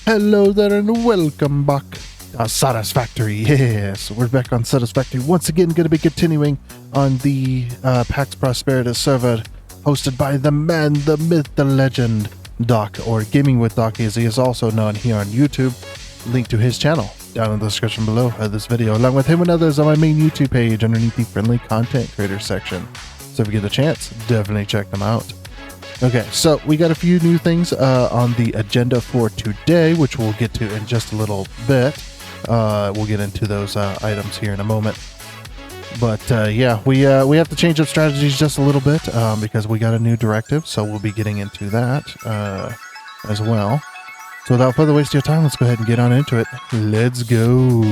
Hello there and welcome back to Satisfactory. Yes, we're back on Satisfactory once again, going to be continuing on the PAX Prosperita server hosted by the man, the myth, the legend, Doc, or Gaming with Doc as he is also known here on YouTube. Link to his channel down in the description below of this video, along with him and others on my main YouTube page underneath the friendly content creator section. So if you get the chance, definitely check them out. Okay, so we got a few new things on the agenda for today, which we'll get to in just a little bit. We'll get into those items here in a moment. But yeah, we have to change up strategies just a little bit because we got a new directive, so we'll be getting into that as well. So without further waste of your time, let's go ahead and get on into it. Let's go.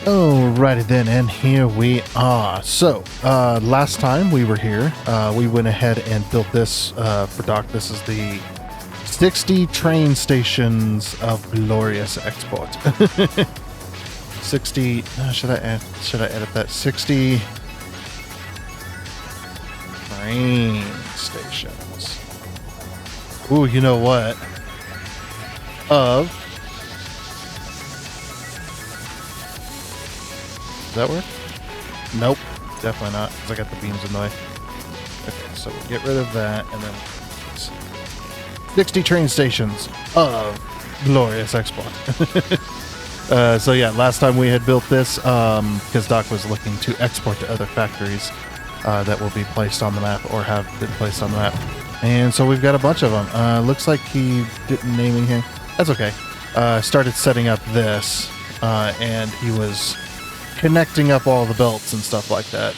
Alrighty then, and here we are. So, last time we were here, we went ahead and built this for Doc. This is the 60 train stations of glorious export. 60, should I edit that? 60 train stations. Ooh, you know what? Does that work? Nope, definitely not, because I got the beams in the way. Okay, so we'll get rid of that, and then 60 train stations of glorious export. So yeah, last time we had built this, because Doc was looking to export to other factories that will be placed on the map, or have been placed on the map. And so we've got a bunch of them. Looks like he didn't name anything. That's okay. Started setting up this, and he was connecting up all the belts and stuff like that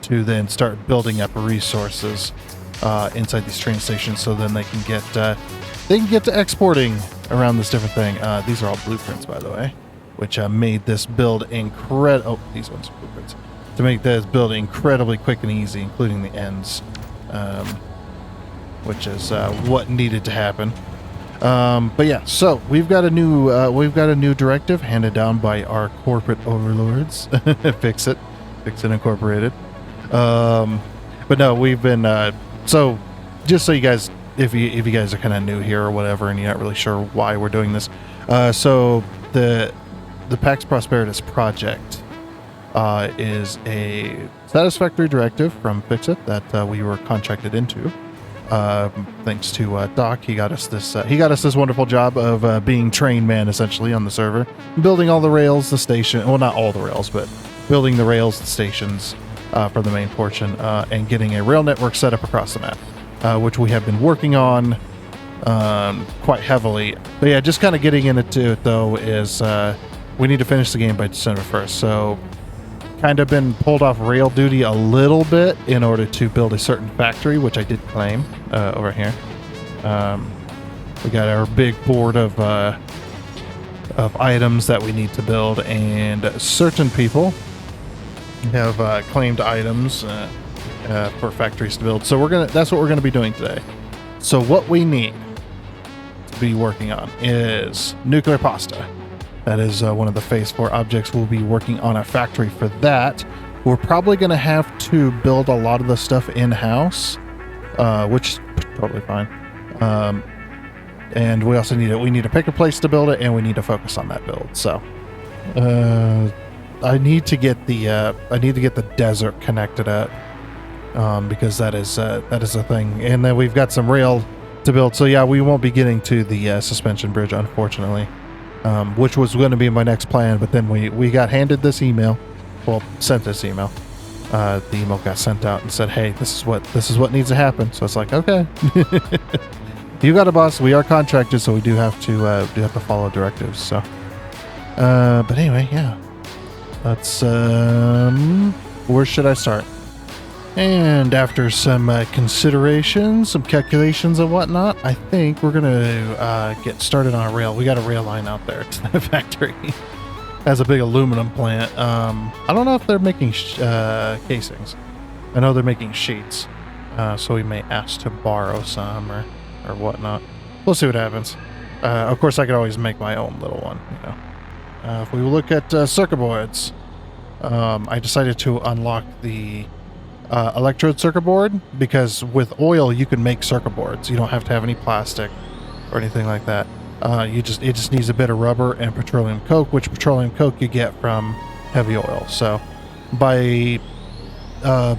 to then start building up resources inside these train stations, so then they can get to exporting around this different thing. These are all blueprints, by the way, which made this build incredible. Oh, these ones are blueprints to make this build incredibly quick and easy, including the ends, which is what needed to happen. But yeah, so we've got a new directive handed down by our corporate overlords, FICSIT Incorporated. But no, we've been so just so you guys, if you guys are kind of new here or whatever, and you're not really sure why we're doing this, so the PAX Prosperitas project is a satisfactory directive from FICSIT that we were contracted into. Thanks to Doc, he got us this wonderful job of being train man essentially on the server, building all the rails, the station. Well, not all the rails, but building the rails, the stations for the main portion, and getting a rail network set up across the map, which we have been working on quite heavily. But yeah, just kind of getting into it though is we need to finish the game by December 1st. So kind of been pulled off rail duty a little bit in order to build a certain factory, which I did claim over here. We got our big board of items that we need to build, and certain people have claimed items for factories to build. So that's what we're gonna be doing today. So what we need to be working on is nuclear pasta. That is one of the Phase 4 objects. We'll be working on a factory for that. We're probably going to have to build a lot of the stuff in-house, which is totally fine. And we also need to pick a place to build it, and we need to focus on that build. So I need to get the desert connected up because that is a thing. And then we've got some rail to build. So yeah, we won't be getting to the suspension bridge, unfortunately. Which was going to be my next plan, but then we got handed this email. Well, sent this email. The email got sent out and said, "Hey, this is what needs to happen." So it's like, okay, you got a boss. We are contracted, so we do have to follow directives. So, but anyway, yeah. Let's where should I start? And after some considerations, some calculations and whatnot, I think we're going to get started on a rail. We got a rail line out there to the factory. Has a big aluminum plant. I don't know if they're making casings. I know they're making sheets. So we may ask to borrow some or whatnot. We'll see what happens. Of course, I could always make my own little one. You know. If we look at circuit boards, I decided to unlock the electrode circuit board, because with oil you can make circuit boards. You don't have to have any plastic. or anything like that. It just needs a bit of rubber and petroleum coke, which petroleum coke you get from heavy oil. So by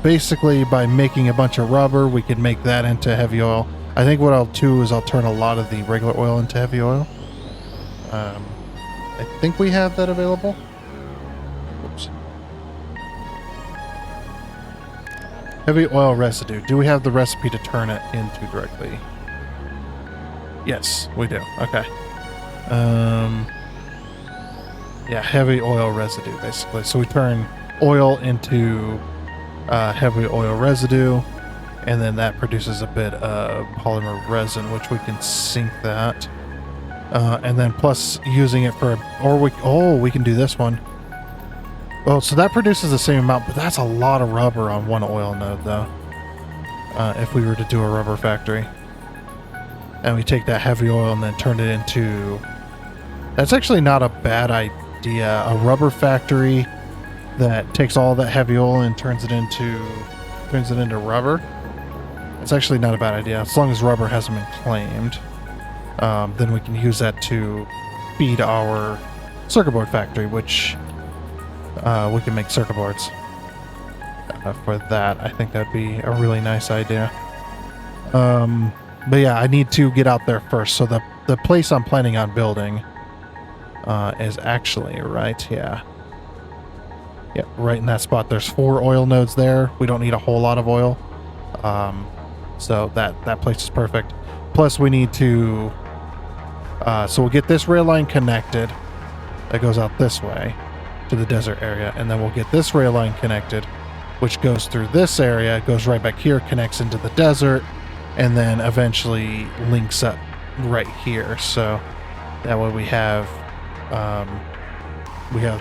basically by making a bunch of rubber, we can make that into heavy oil. I think what I'll do is I'll turn a lot of the regular oil into heavy oil. I think we have that available. Oops. Heavy oil residue. Do we have the recipe to turn it into directly? Yes, we do. Okay. Yeah, heavy oil residue, basically. So we turn oil into heavy oil residue, and then that produces a bit of polymer resin, which we can sink that. And then plus using it for, we can do this one. Well, so that produces the same amount, but that's a lot of rubber on one oil node, though. If we were to do a rubber factory. And we take that heavy oil and then turn it into... That's actually not a bad idea. A rubber factory that takes all that heavy oil and turns it into rubber. It's actually not a bad idea. As long as rubber hasn't been claimed, then we can use that to feed our circuit board factory, which we can make circuit boards. For that, I think that'd be a really nice idea. But yeah, I need to get out there first. So the place I'm planning on building is actually right, yeah, right in that spot. There's 4 oil nodes there. We don't need a whole lot of oil, so that place is perfect. Plus, we need to. So we'll get this rail line connected. That goes out this way to the desert area, and then we'll get this rail line connected, which goes through this area, goes right back here, connects into the desert, and then eventually links up right here. So that way we have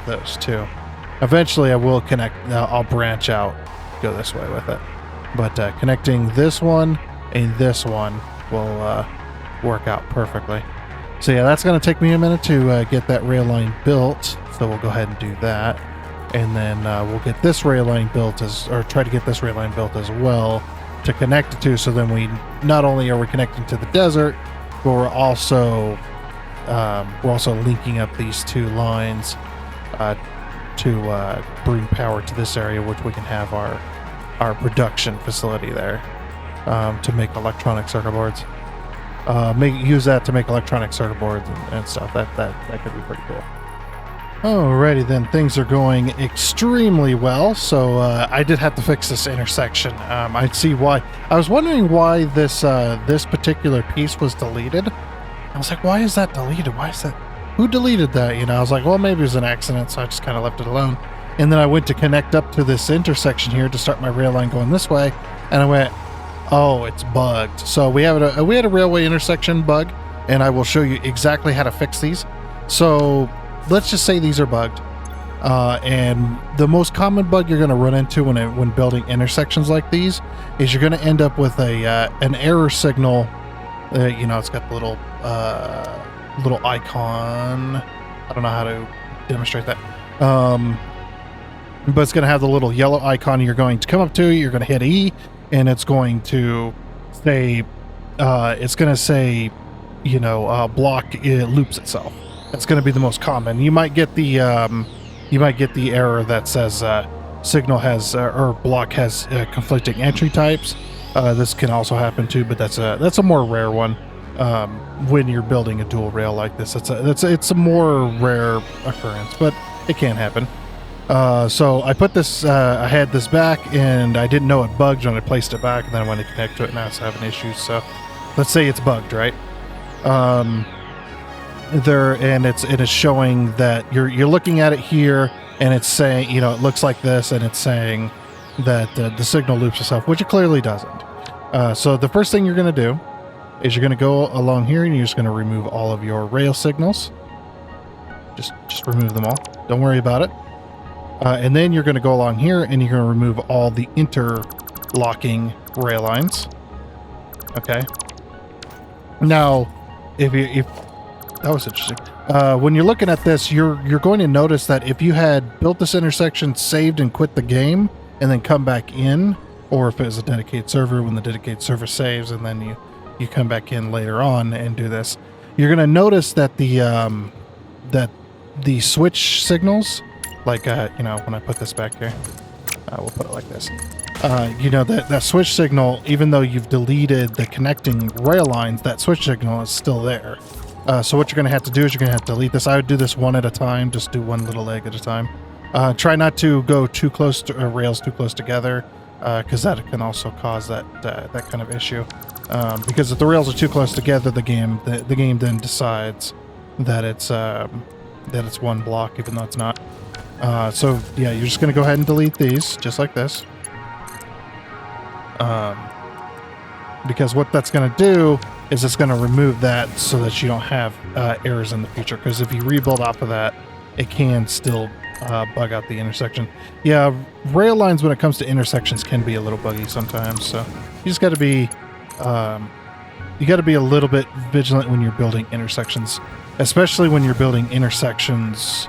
those two. Eventually I will connect, I'll branch out, go this way with it. But connecting this one and this one will work out perfectly. So yeah, that's going to take me a minute to get that rail line built. So we'll go ahead and do that. And then we'll get this rail line built try to get this rail line built as well to connect it to. So then we not only are we connecting to the desert, but we're also linking up these 2 lines to bring power to this area, which we can have our production facility there to make electronic circuit boards. Use that to make electronic circuit boards and stuff. That could be pretty cool. Alrighty then, things are going extremely well. So I did have to fix this intersection. I see why. I was wondering why this particular piece was deleted. I was like, why is that deleted? Why is that? Who deleted that? I was like, well, maybe it was an accident, so I just kind of left it alone. And then I went to connect up to this intersection here to start my rail line going this way, and I went, oh, it's bugged. So we had a railway intersection bug, and I will show you exactly how to fix these. So let's just say these are bugged. And the most common bug you're going to run into when building intersections like these is you're going to end up with an error signal. It's got the little icon. I don't know how to demonstrate that. But it's going to have the little yellow icon you're going to come up to. You're going to hit E, and it's going to say, block, it loops itself. That's going to be the most common. You might get the error that says signal has or block has conflicting entry types. This can also happen too, but that's a more rare one. When you're building a dual rail like this, it's a more rare occurrence, but it can happen. So I put this, I had this back, and I didn't know it bugged when I placed it back, and then I went to connect to it, and now it's having issues. So let's say it's bugged, right? It is showing that you're looking at it here, and it's saying, it looks like this, and it's saying that the signal loops itself, which it clearly doesn't. So the first thing you're going to do is you're going to go along here, and you're just going to remove all of your rail signals. Just remove them all. Don't worry about it. And then you're going to go along here, and you're going to remove all the interlocking rail lines. Okay. Now, if that was interesting. When you're looking at this, you're going to notice that if you had built this intersection, saved and quit the game, and then come back in, or if it was a dedicated server, when the dedicated server saves, and then you come back in later on and do this, you're going to notice that the switch signals, like, you know, when I put this back here, we'll put it like this. You know, that switch signal, even though you've deleted the connecting rail lines, that switch signal is still there. So what you're going to have to do is you're going to have to delete this. I would do this one at a time, just do one little leg at a time. Try not to go too close to rails too close together, because that can also cause that kind of issue. Because if the rails are too close together, the game then decides that it's one block, even though it's not. So yeah, you're just going to go ahead and delete these, just like this. Because what that's going to do is it's going to remove that so that you don't have errors in the future. Because if you rebuild off of that, it can still bug out the intersection. Yeah, rail lines when it comes to intersections can be a little buggy sometimes. So you just got to be a little bit vigilant when you're building intersections, especially when you're building intersections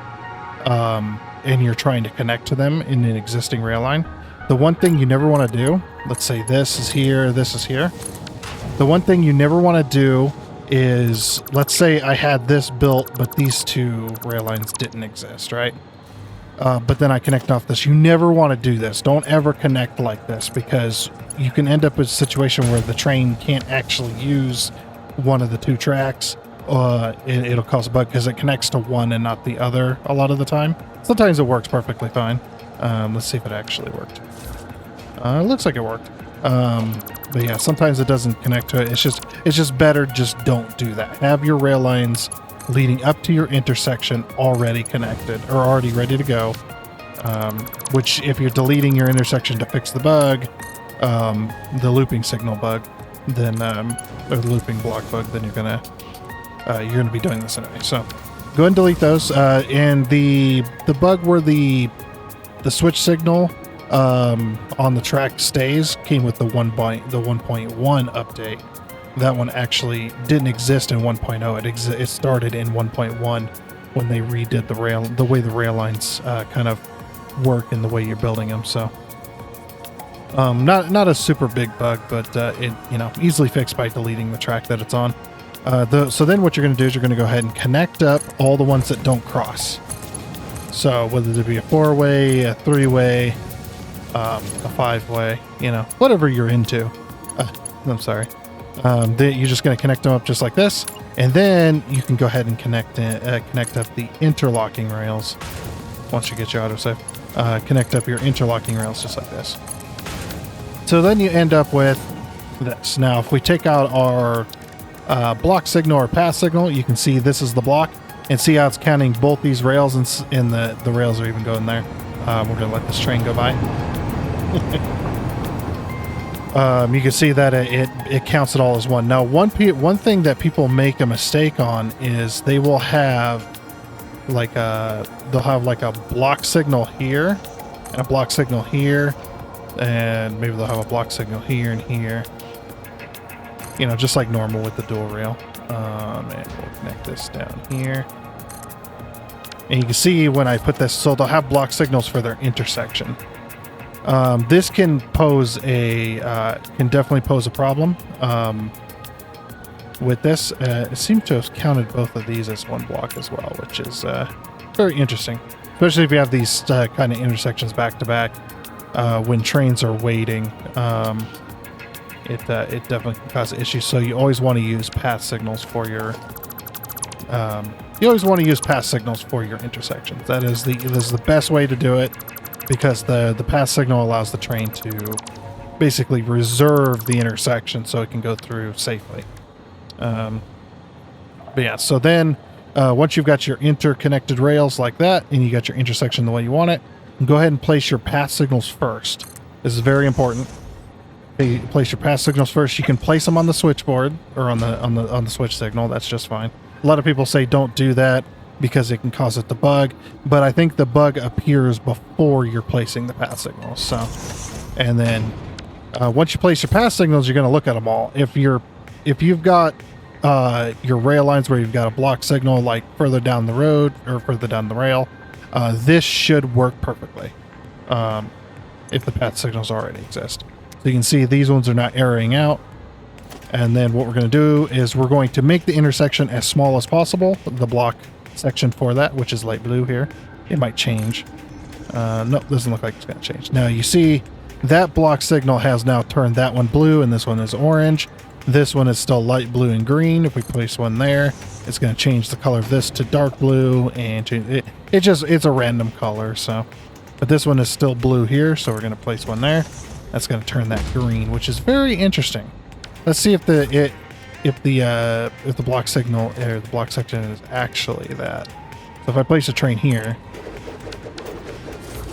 and you're trying to connect to them in an existing rail line. The one thing you never want to do, let's say this is here, this is here. The one thing you never want to do is, let's say I had this built, but these two rail lines didn't exist, right? But then I connect off this. You never want to do this. Don't ever connect like this, because you can end up with a situation where the train can't actually use one of the two tracks. It'll cause a bug because it connects to one and not the other a lot of the time. Sometimes it works perfectly fine. Let's see if it actually worked. It looks like it worked. But yeah, sometimes it doesn't connect to it. It's just better. Just don't do that. Have your rail lines leading up to your intersection already connected or already ready to go. Which, if you're deleting your intersection to fix the bug, the looping signal bug, then or the looping block bug, then you're gonna be doing this anyway. So go ahead and delete those. And the bug where the switch signal on the track stays came with the 1.1 update. That one actually didn't exist in 1.0. It started in 1.1 when they redid the way the rail lines kind of work and the way you're building them. So not a super big bug, but it easily fixed by deleting the track that it's on. So then what you're going to do is you're going to go ahead and connect up all the ones that don't cross. So whether it be a 4-way, a 3-way, a 5-way, whatever you're into. I'm sorry. You're just going to connect them up just like this, and then you can go ahead and connect up the interlocking rails. Once you get your autosave, connect up your interlocking rails just like this. So then you end up with this. Now, if we take out our block signal or path signal, you can see this is the block, and see how it's counting both these rails, and the rails are even going there. We're going to let this train go by. You can see that it counts it all as one. Now, one thing that people make a mistake on is they will have like a block signal here and a block signal here, and maybe they'll have a block signal here and here. Just like normal with the dual rail. And we'll connect this down here. And you can see when I put this, so they'll have block signals for their intersection. This can definitely pose a problem with this. It seems to have counted both of these as one block as well, which is very interesting, especially if you have these kind of intersections back to back when trains are waiting. It definitely can cause issues. So you always want to use path signals for your intersections. That is the best way to do it, because the path signal allows the train to basically reserve the intersection so it can go through safely. But yeah, so then once you've got your interconnected rails like that, and you got your intersection the way you want it, go ahead and place your path signals first. This is very important. You place your path signals first. You can place them on the switchboard or on the switch signal. That's just fine. A lot of people say don't do that because it can cause it to bug, but I think the bug appears before you're placing the path signals. So, and then once you place your path signals, you're going to look at them all. If you've got your rail lines where you've got a block signal like further down the road or further down the rail, this should work perfectly if the path signals already exist. So you can see these ones are not erroring out. And then what we're going to do is we're going to make the intersection as small as possible. The block section for that, which is light blue here. It might change. Nope, doesn't look like it's going to change. Now you see that block signal has now turned that one blue and this one is orange. This one is still light blue and green. If we place one there, it's going to change the color of this to dark blue and change it. It's a random color. So, but this one is still blue here. So we're going to place one there. That's going to turn that green, which is very interesting. Let's see if the block signal or the block section is actually that. So if I place a train here,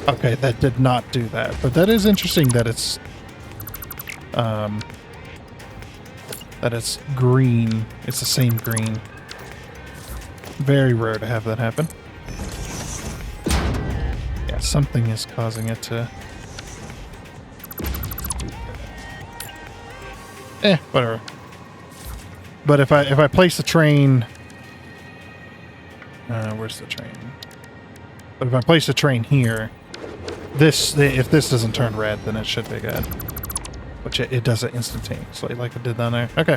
okay, that did not do that. But that is interesting that it's green. It's the same green. Very rare to have that happen. Yeah, something is causing it to. Whatever. But if I place the train, where's the train? But if I place the train here, if this doesn't turn red, then it should be good. Which it does it instantaneously, like it did down there. Okay,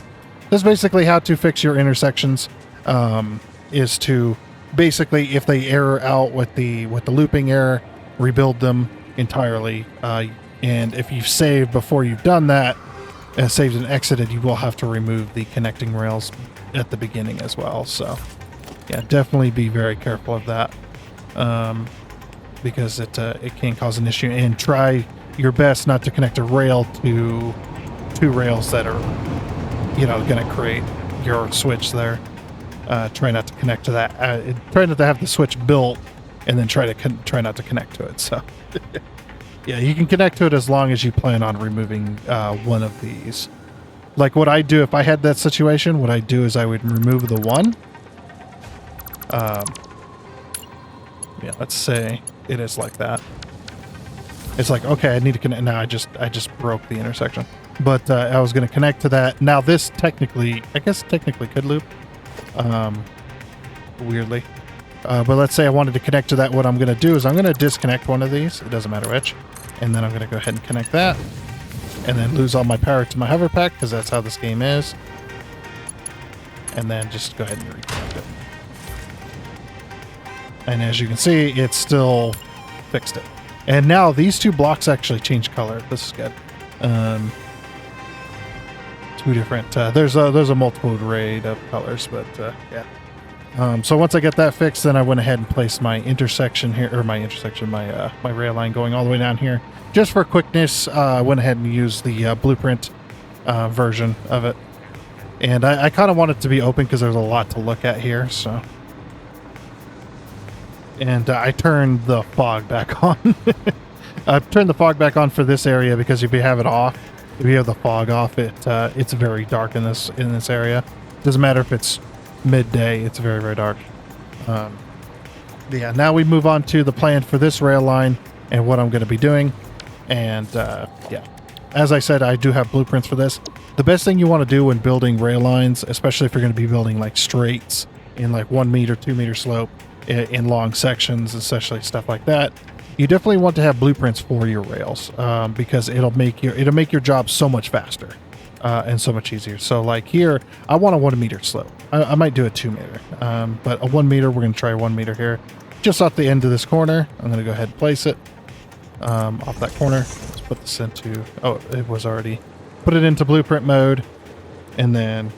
this is basically how to fix your intersections. Is to basically, if they error out with the looping error, rebuild them entirely. And if you've saved before you've done that, saved and exited, you will have to remove the connecting rails at the beginning as well. So yeah, definitely be very careful of that, because it can cause an issue. And try your best not to connect a rail to two rails that are, going to create your switch there. Try not to connect to that. Try not to have the switch built and then try not to connect to it. So yeah, you can connect to it as long as you plan on removing one of these. Like what I do if I had that situation, what I do is I would remove the one. Yeah, let's say it is like that. It's like, okay, I need to connect. Now I just broke the intersection. But I was going to connect to that. Now this technically could loop. Weirdly. But let's say I wanted to connect to that. What I'm going to do is I'm going to disconnect one of these. It doesn't matter which. And then I'm going to go ahead and connect that. And then lose all my power to my hover pack, because that's how this game is. And then just go ahead and reconnect it. And as you can see, it still fixed it. And now these two blocks actually change color. This is good. Two different. There's a multiple array of colors, but yeah. So once I get that fixed, then I went ahead and placed my intersection here, or my rail line going all the way down here. Just for quickness, I went ahead and used the blueprint version of it. And I kind of want it to be open because there's a lot to look at here. So, and I turned the fog back on. I've turned the fog back on for this area because if you have it off, if you have the fog off, it's very dark in this area. Doesn't matter if it's midday, it's very, very dark. Yeah, now we move on to the plan for this rail line and what I'm going to be doing. And yeah, as I said, I do have blueprints for this. The best thing you want to do when building rail lines, especially if you're going to be building like straights in like 1 meter, 2 meter slope in long sections, especially stuff like that, you definitely want to have blueprints for your rails, because it'll make your job so much faster. And so much easier. So like here, I want a 1 meter slope. I might do a 2 meter, but a 1 meter, we're going to try 1 meter here. Just off the end of this corner, I'm going to go ahead and place it off that corner. Let's put this into, oh, it was already, put it into blueprint mode. And then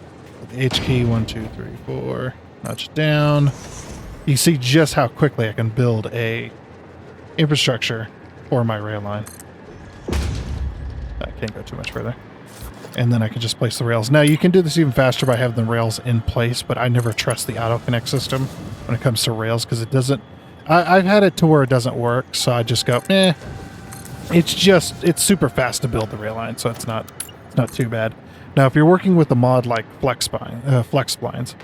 the H key, 1, 2, 3, 4, notch it down. You see just how quickly I can build a infrastructure for my rail line. I can't go too much further. And then I can just place the rails. Now you can do this even faster by having the rails in place, but I never trust the auto connect system when it comes to rails because it doesn't. I've had it to where it doesn't work, so I just go, it's super fast to build the rail line, so it's not too bad. Now if you're working with a mod like flex splines,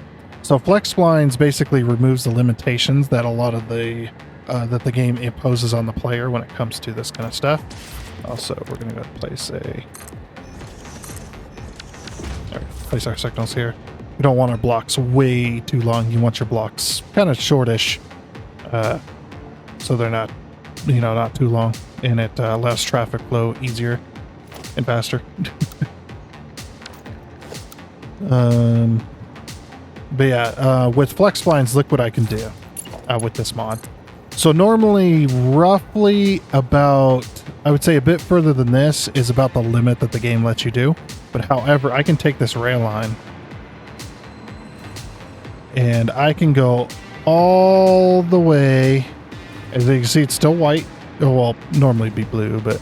so flex splines basically removes the limitations that a lot of the that the game imposes on the player when it comes to this kind of stuff. Also, we're going to go place our signals here. We don't want our blocks way too long. You want your blocks kind of shortish, so they're not, not too long, and it allows traffic flow easier and faster. But yeah, with flex splines, look what I can do with this mod. So normally, roughly about, I would say a bit further than this is about the limit that the game lets you do. But however, I can take this rail line and I can go all the way. As you can see, it's still white. Oh, well, normally be blue, but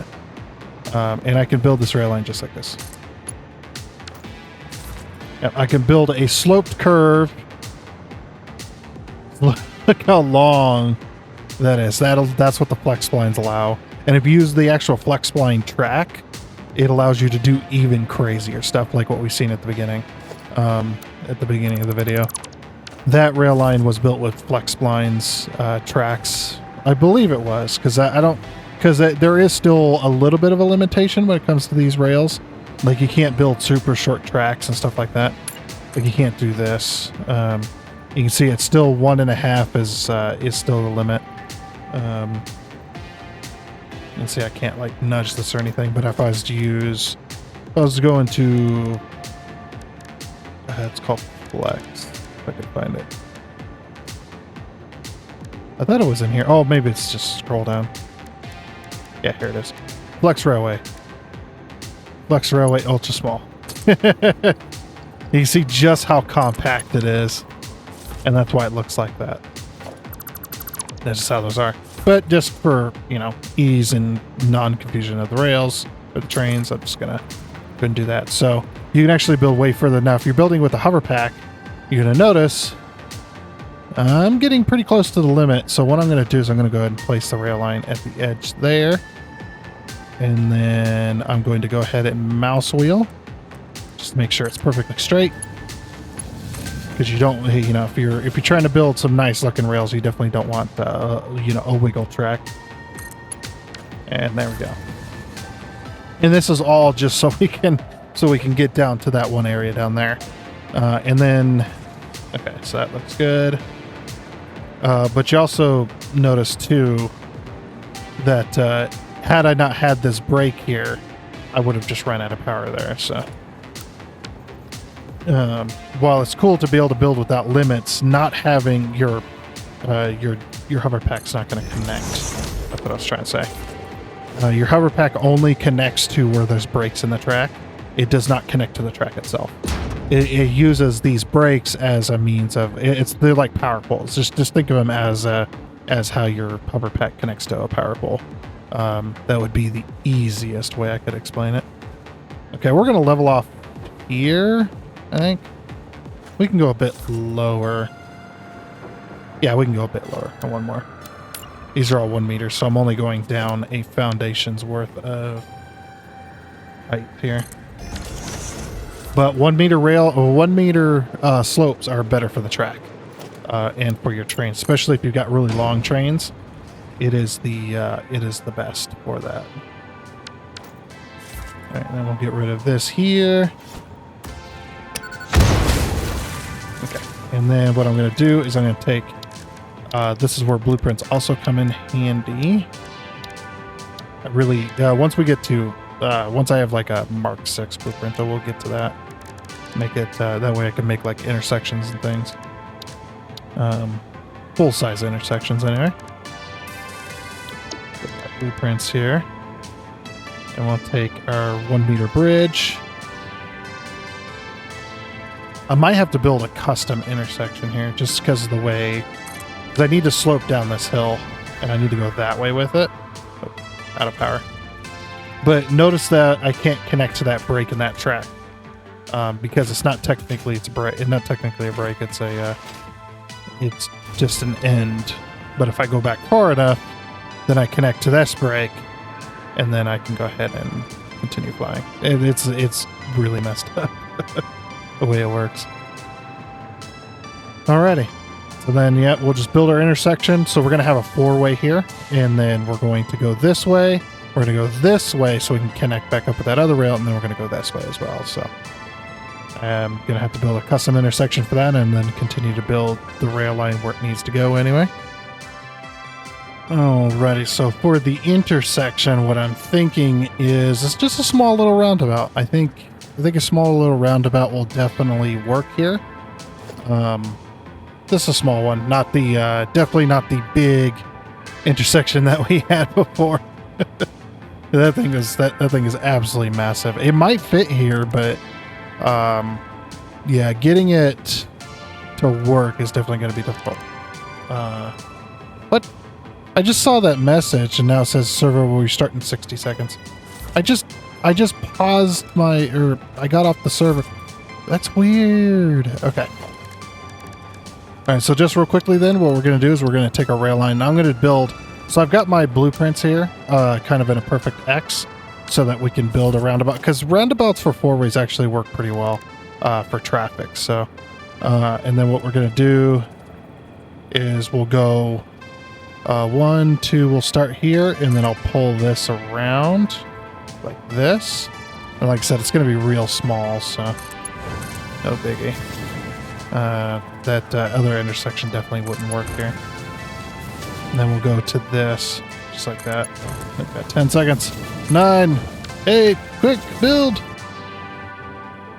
and I can build this rail line just like this. Yep, I can build a sloped curve. Look how long that is. That's what the flex splines allow. And if you use the actual flex spline track, it allows you to do even crazier stuff like what we've seen at the beginning of the video. That rail line was built with flex splines tracks. I believe it was, because there is still a little bit of a limitation when it comes to these rails. Like you can't build super short tracks and stuff like that. Like you can't do this. You can see it's still 1.5 is still the limit. You can see I can't like nudge this or anything, but if I was to use, if I was to go into, it's called flex, if I could find it. I thought it was in here. Oh, maybe it's just scroll down. Yeah, here it is. Flex Railway. Flex Railway Ultra Small. You can see just how compact it is. And that's why it looks like that. That's just how those are. But just for, ease and non-confusion of the rails or the trains, I'm just gonna go and do that. So you can actually build way further. Now, if you're building with a hover pack, you're gonna notice I'm getting pretty close to the limit. So what I'm gonna do is I'm gonna go ahead and place the rail line at the edge there. And then I'm going to go ahead and mouse wheel just to make sure it's perfectly straight. Because you don't, if you're trying to build some nice looking rails, you definitely don't want, a wiggle track. And there we go. And this is all just so we can get down to that one area down there. And then, okay, so that looks good. But you also notice too that had I not had this break here, I would have just run out of power there. So. While it's cool to be able to build without limits, not having your hover pack's not going to connect. That's what I was trying to say. Your hover pack only connects to where there's breaks in the track. It does not connect to the track itself. It uses these breaks as a means of they're like power poles. Just think of them as how your hover pack connects to a power pole. That would be the easiest way I could explain it. Okay, we're going to level off here. I think we can go a bit lower. Yeah, we can go a bit lower. And one more. These are all 1 meter, so I'm only going down a foundation's worth of height here. But 1 meter rail or 1 meter slopes are better for the track and for your train, especially if you've got really long trains. It is the best for that. All right, then we'll get rid of this here. Okay, and then what I'm going to do is I'm going to take, this is where blueprints also come in handy. I really, once we get to, once I have like a Mark 6 blueprint, we'll get to that. Make it, that way I can make like intersections and things. Full-size intersections anyway. Put our blueprints here. And we'll take our 1 meter bridge. I might have to build a custom intersection here just because of the way, because I need to slope down this hill and I need to go that way with it. Oh, out of power. But notice that I can't connect to that break in that track because it's not technically a break. It's just an end. But if I go back far enough, then I connect to this break, and then I can go ahead and continue flying. It's really messed up. The way it works. Alrighty. So then, yeah, we'll just build our intersection. So we're going to have a 4-way here. And then we're going to go this way. We're going to go this way so we can connect back up with that other rail. And then we're going to go this way as well. So I'm going to have to build a custom intersection for that and then continue to build the rail line where it needs to go anyway. Alrighty. So for the intersection, what I'm thinking is it's just a small little roundabout. I think I think a small little roundabout will definitely work here. This is a small one, not the definitely not the big intersection that we had before. that thing is absolutely massive. It might fit here, but yeah, getting it to work is definitely going to be difficult. But I just saw that message and now it says server will restart in 60 seconds. I just paused I got off the server. That's weird. Okay. All right, so just real quickly then, what we're going to do is we're going to take our rail line. Now I'm going to build, so I've got my blueprints here, kind of in a perfect X, so that we can build a roundabout, because roundabouts for four-ways actually work pretty well for traffic. So, and then what we're going to do is we'll go 1, 2, we'll start here, and then I'll pull this around like this. And like I said, it's going to be real small, so no biggie. That other intersection definitely wouldn't work here. And then we'll go to this, just like that. Like that. 10 seconds. 9, 8, quick, build!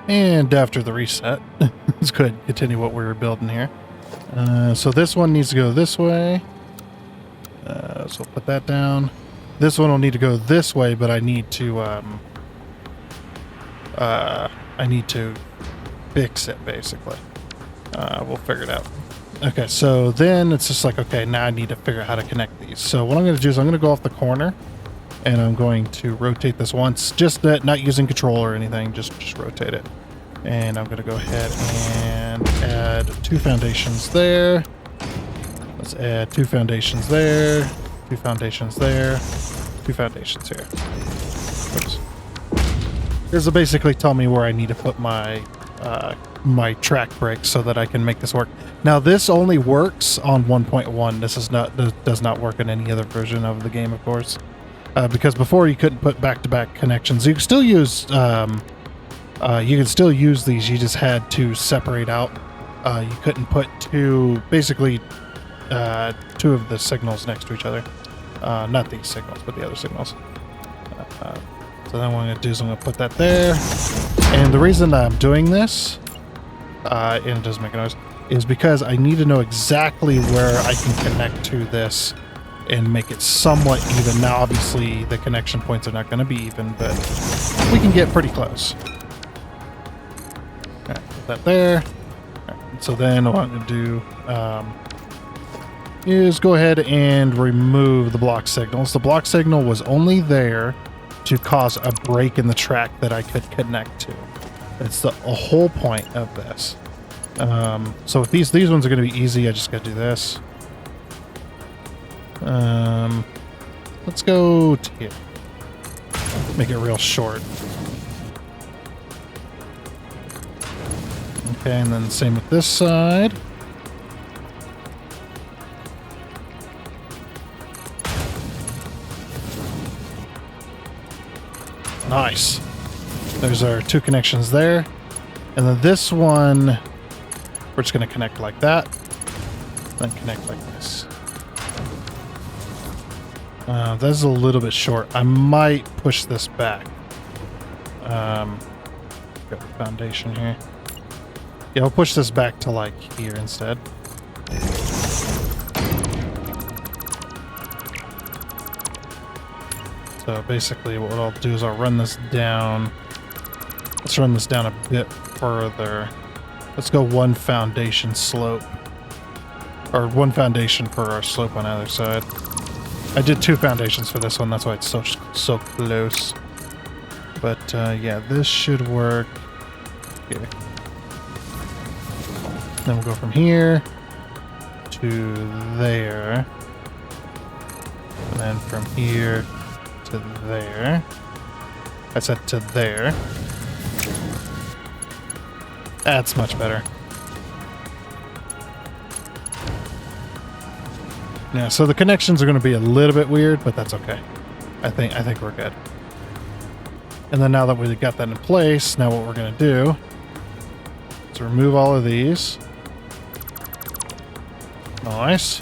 And after the reset, let's go ahead and continue what we were building here. So this one needs to go this way. So we'll put that down. This one will need to go this way, but I need to fix it, basically. We'll figure it out. Okay, so then it's just like, okay, now I need to figure out how to connect these. So what I'm going to do is I'm going to go off the corner, and I'm going to rotate this once, just that, not using control or anything, just rotate it. And I'm going to go ahead and add 2 foundations there. Let's add 2 foundations there, 2 foundations there, 2 foundations here. Oops. This will basically tell me where I need to put my my track brakes so that I can make this work. Now this only works on 1.1. This does not work in any other version of the game, of course, because before you couldn't put back-to-back connections. You could still use these. You just had to separate out. You couldn't put two of the signals next to each other. Not these signals, but the other signals. So then what I'm going to do is I'm going to put that there. And the reason that I'm doing this, and it doesn't make a noise, is because I need to know exactly where I can connect to this and make it somewhat even. Now, obviously, the connection points are not going to be even, but we can get pretty close. Okay, put that there. Right, so then what I'm going to do is go ahead and remove the block signals. The block signal was only there to cause a break in the track that I could connect to. It's the whole point of this. So if these ones are going to be easy, I just got to do this. Let's go to here. Make it real short. Okay, and then same with this side. Nice. There's our 2 connections there. And then this one, we're just going to connect like that. Then connect like this. That's a little bit short. I might push this back. Got the foundation here. Yeah, I'll push this back to like here instead. So basically what I'll do is I'll run this down. Let's run this down a bit further. Let's go 1 foundation slope. Or 1 foundation for our slope on either side. I did 2 foundations for this one, that's why it's so close. But yeah, this should work. Here. Then we'll go from here to there. And then from here to there. I said to there. That's much better. Yeah, so the connections are going to be a little bit weird, but that's okay. I think we're good. And then now that we've got that in place, now what we're going to do is remove all of these. Nice.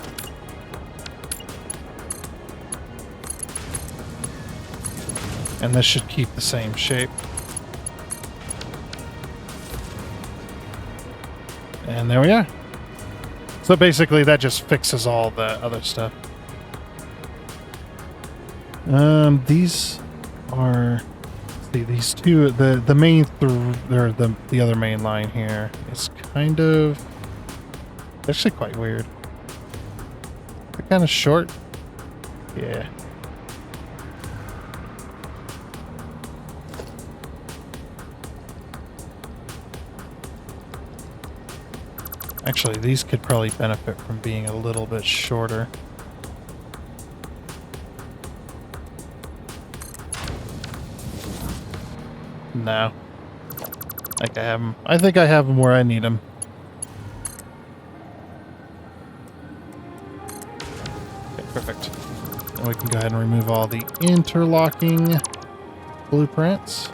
And this should keep the same shape. And there we are. So basically that just fixes all the other stuff. These are, see, these two, the main, or the other main line here is kind of, actually quite weird. They're kind of short. Yeah. Actually, these could probably benefit from being a little bit shorter. No. I think I have them where I need them. Okay, perfect. And we can go ahead and remove all the interlocking blueprints. So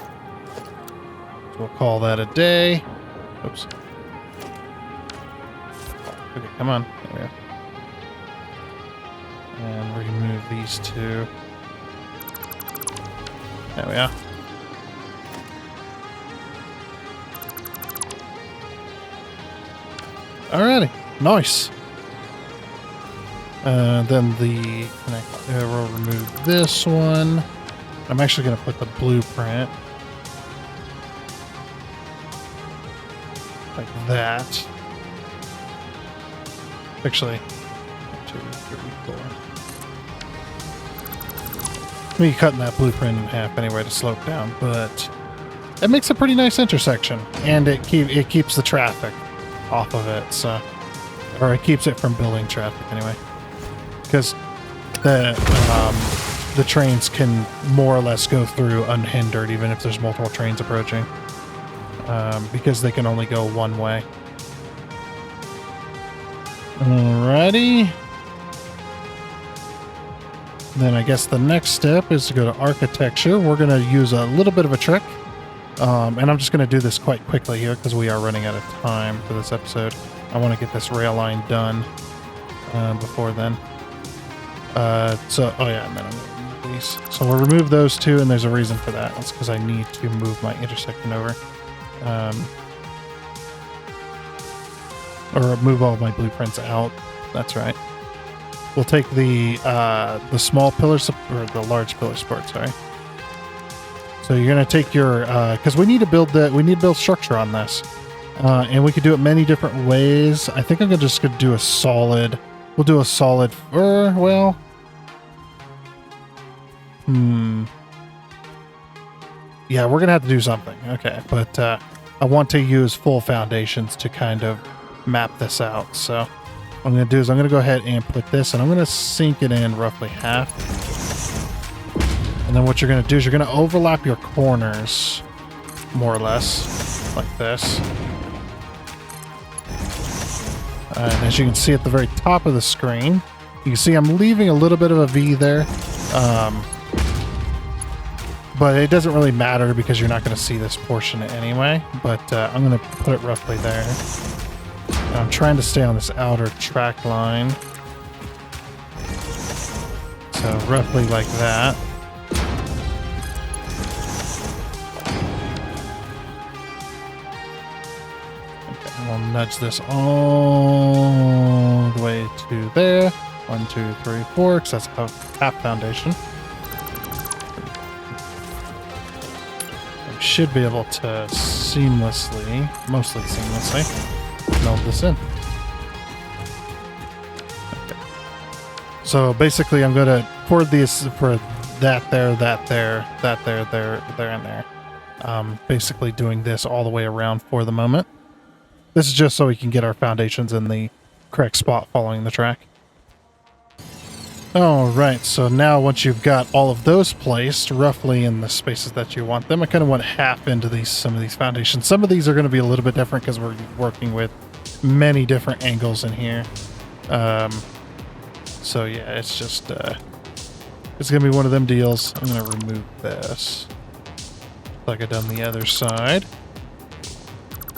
we'll call that a day. Oops. Okay, come on. There we go. And remove these two. There we are. Alrighty, nice. Then we'll remove this one. I'm actually going to put the blueprint like that. Actually, 1, 2, 3, 4. Maybe cutting that blueprint in half anyway to slope down, but it makes a pretty nice intersection, and it keeps the traffic off of it, so, or it keeps it from building traffic anyway, because the trains can more or less go through unhindered even if there's multiple trains approaching, because they can only go one way. Alrighty. Then I guess the next step is to go to architecture. We're going to use a little bit of a trick. And I'm just going to do this quite quickly here because we are running out of time for this episode. I want to get this rail line done before then. Oh yeah, and then I'm going to remove these. So we'll remove those two, and there's a reason for that. That's because I need to move my intersection over. Or move all my blueprints out. That's right. We'll take the small pillar or the large pillar support, sorry. So you're gonna take your because we need to build structure on this, and we could do it many different ways. I think I'm just gonna do a solid. We'll do a solid. Well, yeah, we're gonna have to do something. Okay, but I want to use full foundations to kind of map this out. So what I'm gonna do is I'm gonna go ahead and put this, and I'm gonna sink it in roughly half. And then what you're going to do is you're going to overlap your corners, more or less, like this. And as you can see at the very top of the screen, you can see I'm leaving a little bit of a V there. But it doesn't really matter because you're not going to see this portion anyway. But I'm going to put it roughly there. And I'm trying to stay on this outer track line. So roughly like that. We'll nudge this all the way to there. 1, 2, 3, 4, because that's half foundation. We should be able to mostly seamlessly, meld this in. Okay. So basically, I'm going to pour this for that there, and there. Basically doing this all the way around for the moment. This is just so we can get our foundations in the correct spot following the track. Alright, so now once you've got all of those placed roughly in the spaces that you want them, I kind of want half into some of these foundations. Some of these are going to be a little bit different because we're working with many different angles in here. So yeah, it's just, it's going to be one of them deals. I'm going to remove this like I've done the other side.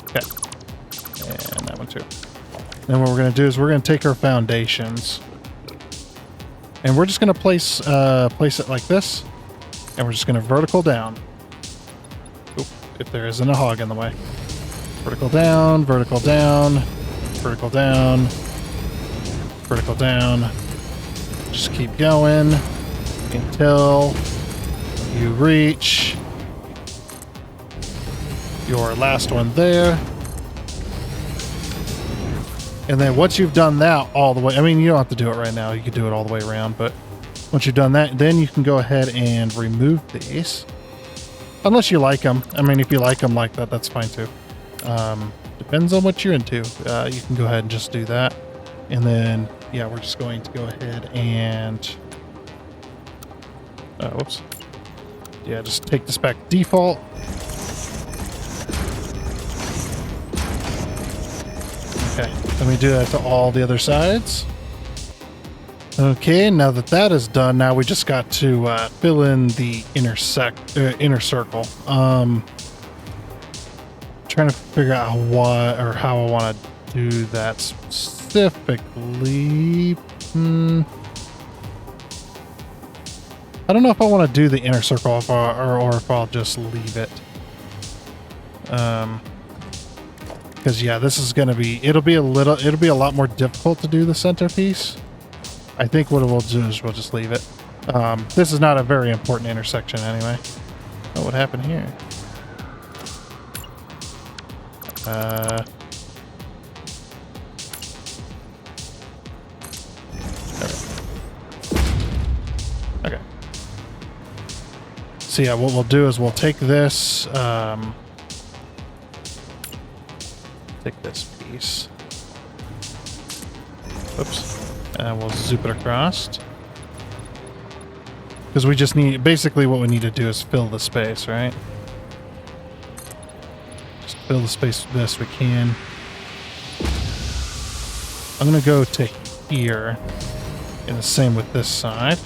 Okay. And that one too. Then what we're going to do is we're going to take our foundations and we're just going to place it like this, and we're just going to vertical down. Oop, if there isn't a hog in the way. Vertical down, vertical down, vertical down. Just keep going until you reach your last one there. And then once you've done that all the way, I mean, you don't have to do it right now. You can do it all the way around, but once you've done that, then you can go ahead and remove these. Unless you like them. I mean, if you like them like that, that's fine too. Depends on what you're into. You can go ahead and just do that. And then, yeah, we're just going to go ahead and... whoops. Yeah, just take this back to default. Okay, let me do that to all the other sides. Okay, now that that is done, now we just got to fill in the inner circle. Trying to figure out how I want to do that specifically. I don't know if I want to do the inner circle or if I'll just leave it. Because yeah, this is going to be, it'll be a lot more difficult to do the centerpiece. I think what we'll do is we'll just leave it. This is not a very important intersection anyway. Oh, what happened here? Okay. So yeah, what we'll do is we'll take this, take this piece. Oops. And we'll zoop it across. Because we just need, basically what we need to do is fill the space, right? Just fill the space the best we can. I'm going to go to here. And the same with this side.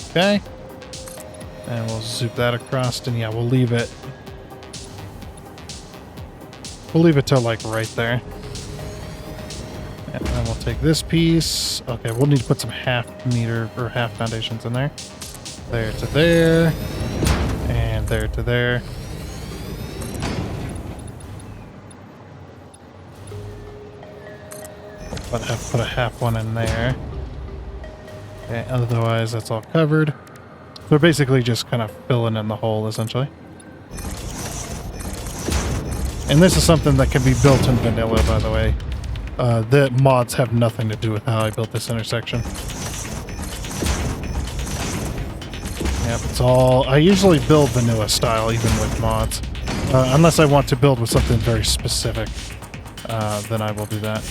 Okay. And we'll zoop that across, and yeah, we'll leave it. We'll leave it till like right there. And then we'll take this piece. Okay, we'll need to put some half meter or half foundations in there. There to there. And there to there. We'll put a half one in there. Okay, otherwise that's all covered. They're basically just kind of filling in the hole, essentially. And this is something that can be built in vanilla, by the way. The mods have nothing to do with how I built this intersection. Yep, it's all... I usually build vanilla style, even with mods. Unless I want to build with something very specific, then I will do that.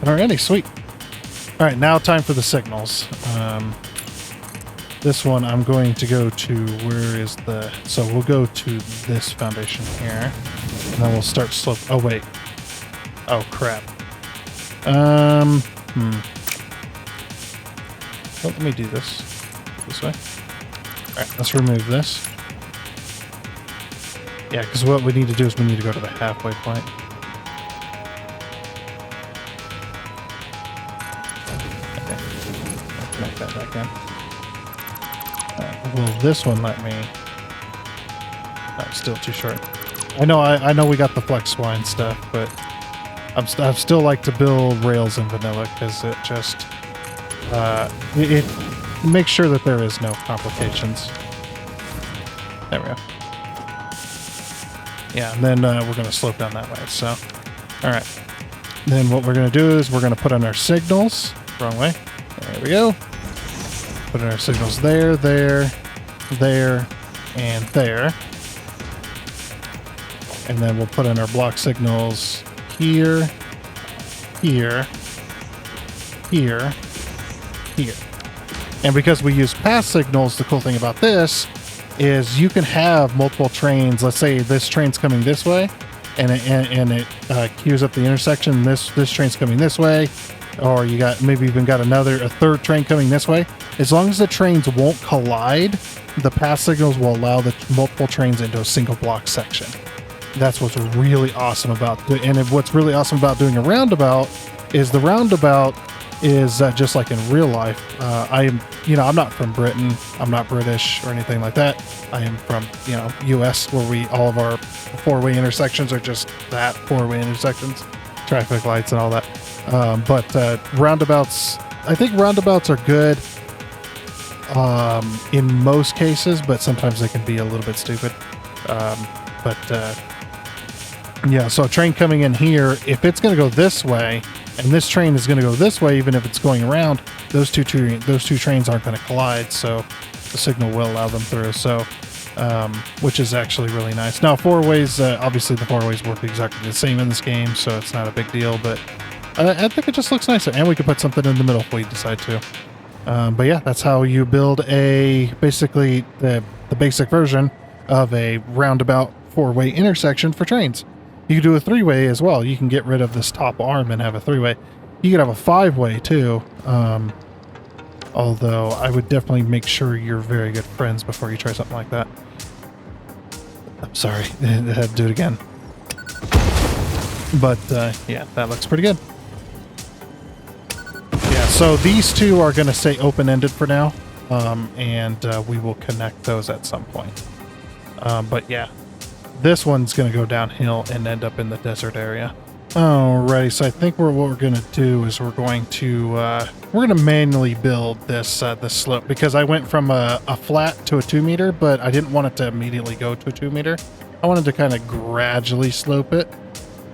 Alrighty, sweet. Alright, now time for the signals. This one I'm going to go to, where is the... So we'll go to this foundation here. And then we'll start slope... Oh, wait. Oh, crap. Well, let me do this way. Alright, let's remove this. Yeah, because what we need to do is we need to go to the halfway point. Connect that back in. Will this one let me? That's still too short. I know we got the flex spline stuff, but I still like to build rails in vanilla because it just it makes sure that there is no complications. There we go. Yeah, and then we're going to slope down that way. So, all right. Then what we're going to do is we're going to put in our signals. Wrong way. There we go. Put in our signals there, there, there, and there. And then we'll put in our block signals here, here, here, here. And because we use path signals, the cool thing about this is you can have multiple trains. Let's say this train's coming this way, and it queues up the intersection. This train's coming this way. Or you got maybe even got a third train coming this way. As long as the trains won't collide, the path signals will allow the multiple trains into a single block section. That's what's really awesome about what's really awesome about doing a roundabout is the roundabout is just like in real life. I'm not from Britain. I'm not British or anything like that. I am from, US, where all of our four-way intersections are just that, four-way intersections, traffic lights and all that. But roundabouts, I think roundabouts are good in most cases, but sometimes they can be a little bit stupid. Yeah, so a train coming in here, if it's going to go this way, and this train is going to go this way, even if it's going around, those two trains aren't going to collide, so the signal will allow them through. So, which is actually really nice. Now, four ways, obviously the four ways work exactly the same in this game, so it's not a big deal, but I think it just looks nicer, and we could put something in the middle if we decide to. But yeah, that's how you build basically the basic version of a roundabout four-way intersection for trains. You can do a three-way as well. You can get rid of this top arm and have a three-way. You could have a five-way too. Although I would definitely make sure you're very good friends before you try something like that. I'm sorry, I had to do it again. But yeah, that looks pretty good. Yeah, so these two are going to stay open-ended for now, and we will connect those at some point. But yeah. This one's going to go downhill and end up in the desert area. Alrighty, so I think what we're going to do is we're going to manually build this this slope, because I went from a flat to a 2 meter, but I didn't want it to immediately go to a 2 meter. I wanted to kind of gradually slope it.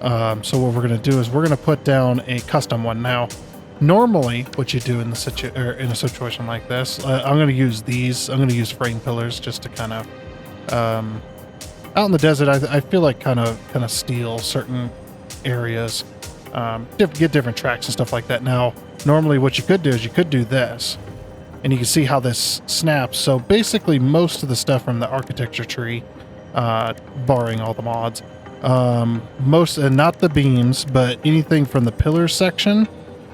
So what we're going to do is we're going to put down a custom one. Now, normally what you do in a situation like this, I'm going to use these. I'm going to use frame pillars just to kind of out in the desert, I feel like kind of steal certain areas, get different tracks and stuff like that. Now, normally what you could do is you could do this, and you can see how this snaps. So basically, most of the stuff from the architecture tree, barring all the mods, not the beams, but anything from the pillars section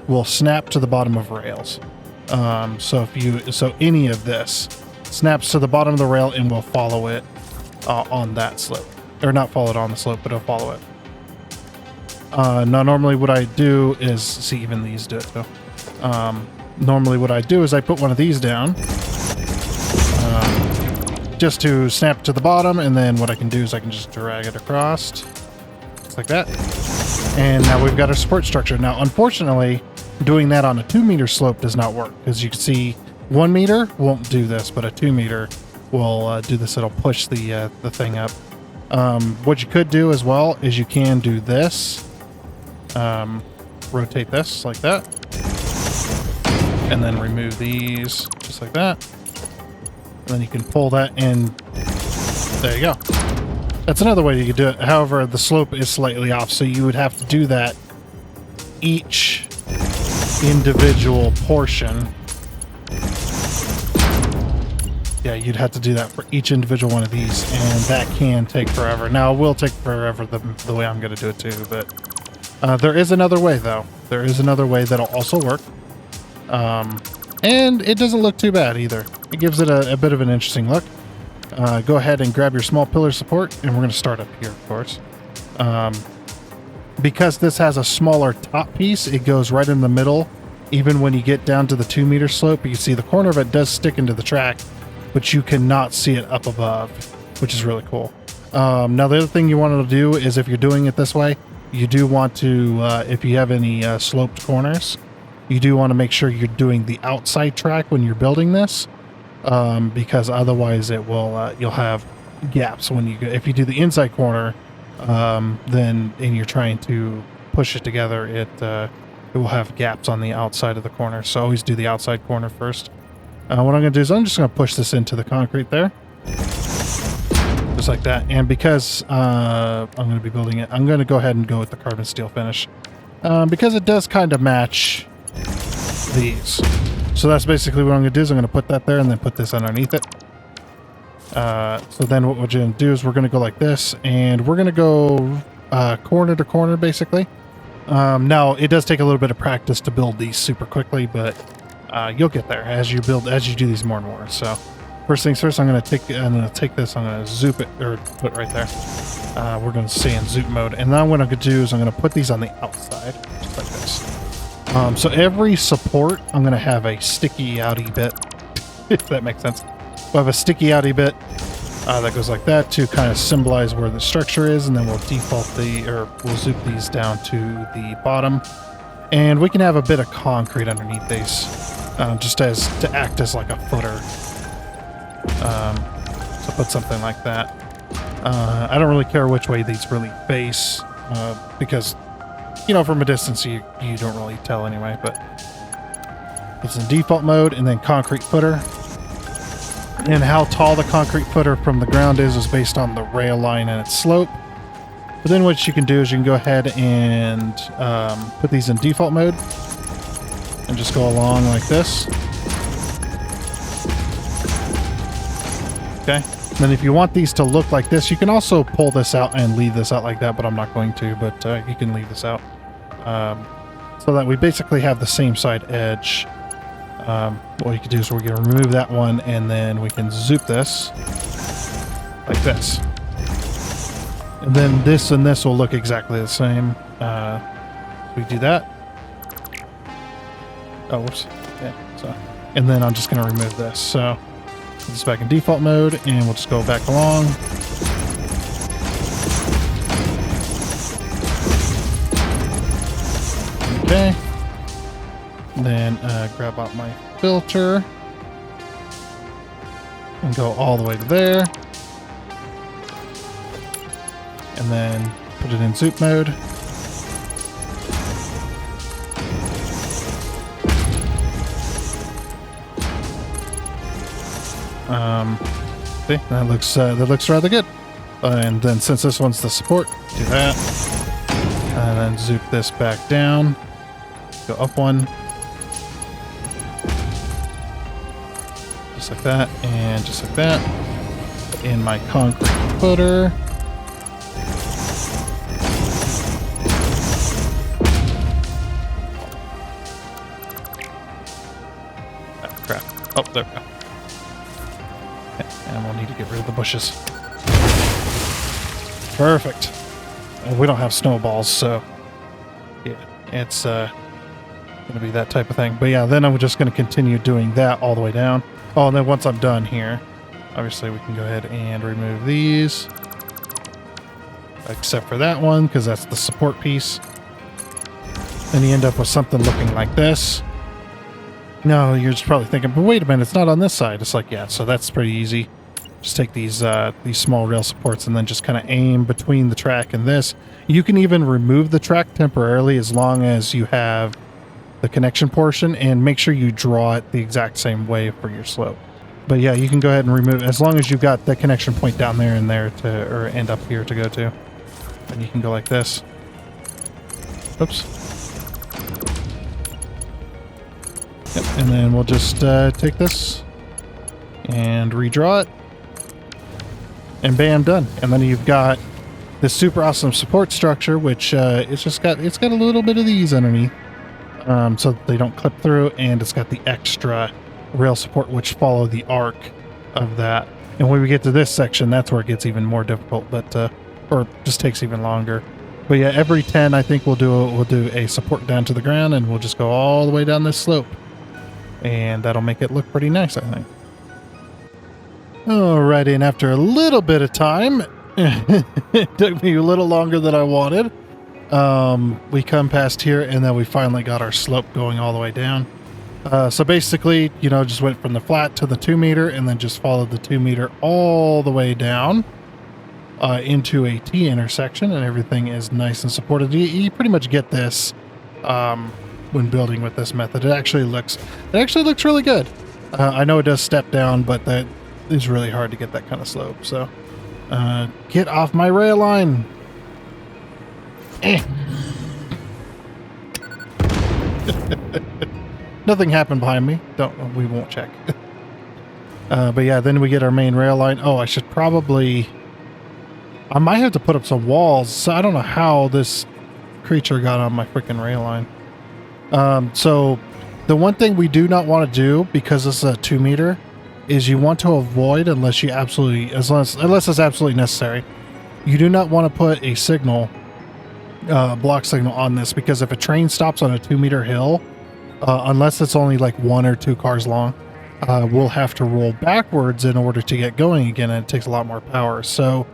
will snap to the bottom of rails. So any of this snaps to the bottom of the rail and will follow it. On that slope, or not follow it on the slope, but it'll follow it. Now, normally what I do is, see, even these do it too. Normally what I do is I put one of these down, just to snap to the bottom, and then what I can do is I can just drag it across, just like that. And now we've got our support structure. Now, unfortunately, doing that on a 2 meter slope does not work, because you can see 1 meter won't do this, but a 2 meter will do this. It'll push the thing up. What you could do as well is you can do this. Rotate this like that. And then remove these just like that. And then you can pull that, and there you go. That's another way you could do it. However, the slope is slightly off, so you would have to do that each individual portion. Yeah, you'd have to do that for each individual one of these, and that can take forever. Now, it will take forever the way I'm going to do it too, but there is another way, though. There is another way that'll also work. And it doesn't look too bad either. It gives it a bit of an interesting look. Go ahead and grab your small pillar support, and we're going to start up here, of course. Because this has a smaller top piece, it goes right in the middle. Even when you get down to the 2 meter slope, you can see the corner of it does stick into the track, but you cannot see it up above, which is really cool. Now, the other thing you want to do is, if you're doing it this way, you do want to, if you have any sloped corners, you do want to make sure you're doing the outside track when you're building this, because otherwise it will, you'll have gaps when you, if you do the inside corner, then, and you're trying to push it together, it will have gaps on the outside of the corner. So always do the outside corner first. What I'm going to do is I'm just going to push this into the concrete there. Just like that. And because I'm going to be building it, I'm going to go ahead and go with the carbon steel finish. Because it does kind of match these. So that's basically what I'm going to do is I'm going to put that there and then put this underneath it. So then what we're going to do is we're going to go like this, and we're going to go corner to corner, basically. Now, it does take a little bit of practice to build these super quickly, but you'll get there as you do these more and more. So first things first, I'm gonna take this, I'm gonna zoop it, or put it right there. We're gonna stay in zoop mode, and then what I'm gonna do is I'm gonna put these on the outside, just like this. So every support, I'm gonna have a sticky outy bit, if that makes sense. We'll have a sticky outy bit that goes like that to kind of symbolize where the structure is, and then we'll we'll zoop these down to the bottom, and we can have a bit of concrete underneath these, just to act as like a footer. So put something like that. I don't really care which way these really face, because, you know, from a distance you don't really tell anyway, but it's in default mode, and then concrete footer. And how tall the concrete footer from the ground is based on the rail line and its slope. But then what you can do is you can go ahead and put these in default mode and just go along like this. Okay. Then if you want these to look like this, you can also pull this out and leave this out like that, but I'm not going to, but you can leave this out. So that we basically have the same side edge. What you can do is we're going to remove that one, and then we can zoop this like this. And then this and this will look exactly the same. We do that. Oh, whoops. Yeah, so. And then I'm just going to remove this. So put this back in default mode, and we'll just go back along. Okay. Then grab out my filter and go all the way to there, and then put it in zoop mode. See, that looks rather good. And then since this one's the support, do that, and then zoop this back down, go up one. Just like that, and just like that. In my concrete footer. Oh, crap. Oh, there we go. Okay, and we'll need to get rid of the bushes. Perfect. We don't have snowballs, so yeah, it's gonna be that type of thing. But yeah, then I'm just gonna continue doing that all the way down. Oh, and then once I'm done here, obviously we can go ahead and remove these. Except for that one, because that's the support piece. Then you end up with something looking like this. No, you're just probably thinking, but wait a minute, it's not on this side. It's like, yeah, so that's pretty easy. Just take these small rail supports and then just kind of aim between the track and this. You can even remove the track temporarily as long as you have the connection portion, and make sure you draw it the exact same way for your slope. But yeah, you can go ahead and remove it as long as you've got the connection point down there and there to, or end up here to go to. And you can go like this. Oops. Yep, and then we'll just take this and redraw it. And bam, done. And then you've got this super awesome support structure, which it's got a little bit of these underneath. So that they don't clip through, and it's got the extra rail support which follow the arc of that. And when we get to this section, that's where it gets even more difficult, but or just takes even longer. But yeah, every 10 I think we'll do a support down to the ground, and we'll just go all the way down this slope, and that'll make it look pretty nice, I think. Alrighty, and after a little bit of time, it took me a little longer than I wanted. We come past here, and then we finally got our slope going all the way down. So basically, you know, just went from the flat to the 2 meter, and then just followed the 2 meter all the way down into a T intersection, and everything is nice and supported. You pretty much get this when building with this method. It actually looks really good. I know it does step down, but that is really hard to get that kind of slope. So get off my rail line. Nothing happened behind me. We won't check. But yeah, then we get our main rail line. Oh, I might have to put up some walls. So I don't know how this creature got on my freaking rail line. So the one thing we do not want to do, because this is a 2 meter, is you want to avoid, unless it's absolutely necessary, you do not want to put a signal, block signal on this, because if a train stops on a 2-meter hill, unless it's only like 1 or 2 cars long, we'll have to roll backwards in order to get going again, and it takes a lot more power. So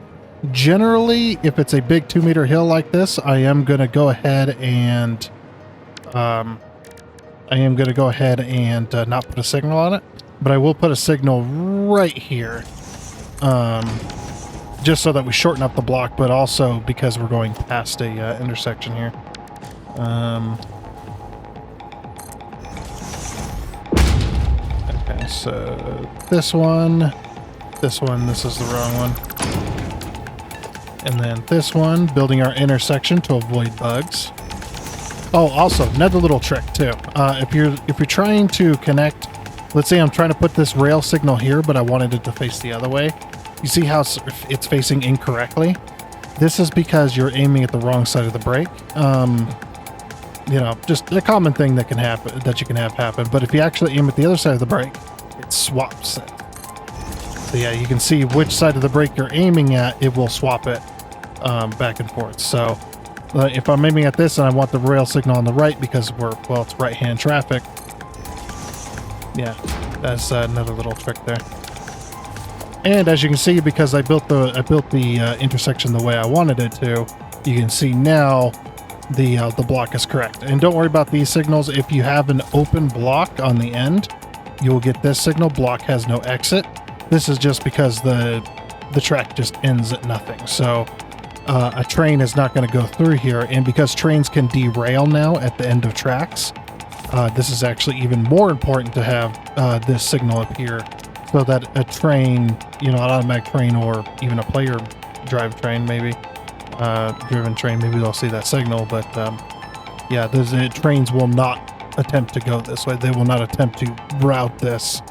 generally, if it's a big 2-meter hill like this, I am going to go ahead and not put a signal on it, but I will put a signal right here, just so that we shorten up the block, but also because we're going past a intersection here. Okay, so this one, this is the wrong one. And then this one, building our intersection to avoid bugs. Oh, also, another little trick too. If you're trying to connect, let's say I'm trying to put this rail signal here, but I wanted it to face the other way. You see how it's facing incorrectly? This is because you're aiming at the wrong side of the brake. You know, just a common thing that can happen, that you can have happen. But if you actually aim at the other side of the brake, it swaps it. So yeah, you can see which side of the brake you're aiming at, it will swap it back and forth. So if I'm aiming at this and I want the rail signal on the right because it's right-hand traffic, yeah, that's another little trick there. And as you can see, because I built the intersection the way I wanted it to, you can see now the block is correct. And don't worry about these signals. If you have an open block on the end, you'll get this signal. Block has no exit. This is just because the track just ends at nothing. So a train is not going to go through here. And because trains can derail now at the end of tracks, this is actually even more important to have this signal up here, so that a train, you know, an automatic train or even a player drive train, maybe driven train, maybe they'll see that signal. But yeah, trains will not attempt to go this way. They will not attempt to route this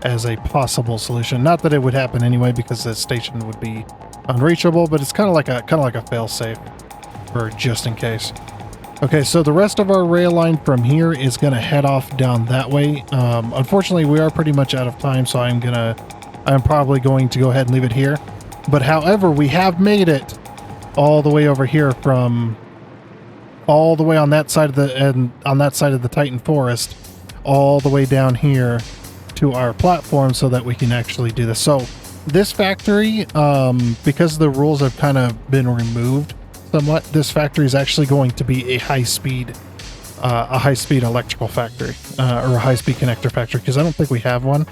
as a possible solution. Not that it would happen anyway, because the station would be unreachable, but it's kind of like a fail-safe for just in case. Okay, so the rest of our rail line from here is going to head off down that way. Unfortunately, we are pretty much out of time, so I'm probably going to go ahead and leave it here. But however, we have made it all the way over here, from all the way on that side of the Titan Forest, all the way down here to our platform, so that we can actually do this. So this factory, because the rules have kind of been removed somewhat, this factory is actually going to be a high-speed electrical factory, or a high-speed connector factory, because I don't think we have one.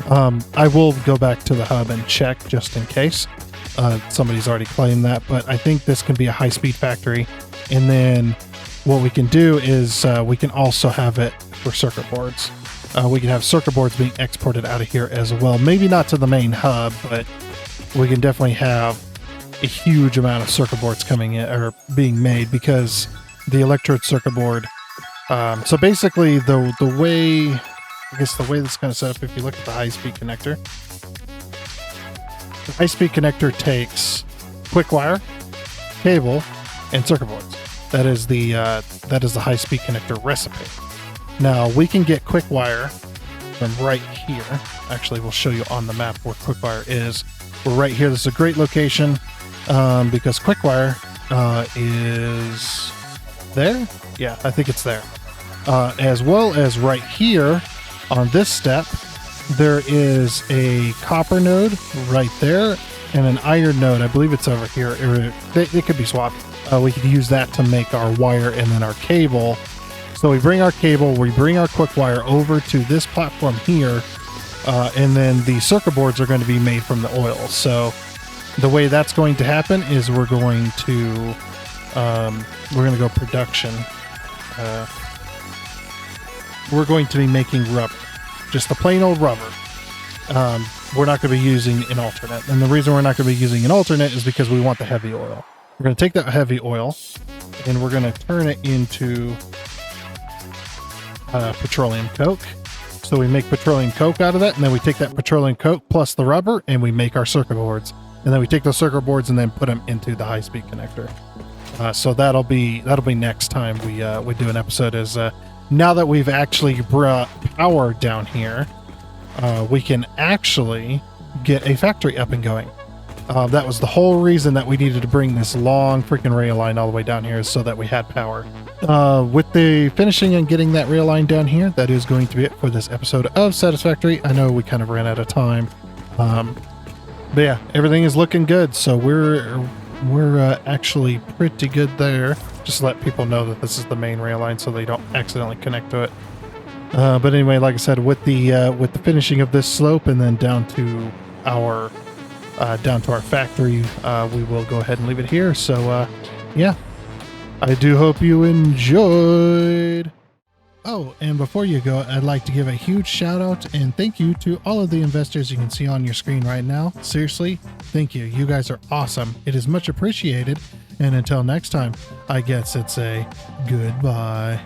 I will go back to the hub and check just in case. Somebody's already claimed that, but I think this can be a high-speed factory. And then what we can do is we can also have it for circuit boards. We can have circuit boards being exported out of here as well. Maybe not to the main hub, but we can definitely have a huge amount of circuit boards coming in or being made, because the electrode circuit board. So basically, the way this is kind of set up, if you look at the high-speed connector, the high-speed connector takes quick wire, cable, and circuit boards. That is the high-speed connector recipe. Now we can get quick wire from right here. Actually, we'll show you on the map where quick wire is. We're right here. This is a great location, because quick wire is there. Yeah, I think it's there. As well as right here on this step, there is a copper node right there and an iron node. I believe it's over here. They could be swapped. We could use that to make our wire and then our cable. So we bring our cable, we bring our quick wire over to this platform here, and then the circuit boards are going to be made from the oil. So the way that's going to happen is we're going to go production. We're going to be making rubber, just the plain old rubber. We're not going to be using an alternate. And the reason we're not going to be using an alternate is because we want the heavy oil. We're going to take that heavy oil and we're going to turn it into petroleum coke. So we make petroleum coke out of that, and then we take that petroleum coke plus the rubber and we make our circuit boards. And then we take those circuit boards and then put them into the high-speed connector. So that'll be next time we do an episode. Is now that we've actually brought power down here, we can actually get a factory up and going. That was the whole reason that we needed to bring this long freaking rail line all the way down here, is so that we had power. With the finishing and getting that rail line down here, that is going to be it for this episode of Satisfactory. I know we kind of ran out of time. But yeah, everything is looking good. So we're actually pretty good there. Just let people know that this is the main rail line so they don't accidentally connect to it. But anyway, like I said, with the finishing of this slope and then down to our factory, we will go ahead and leave it here. So yeah, I do hope you enjoyed. Oh, and before you go, I'd like to give a huge shout out and thank you to all of the investors you can see on your screen right now. Seriously, thank you. You guys are awesome. It is much appreciated. And until next time, I guess it's a goodbye.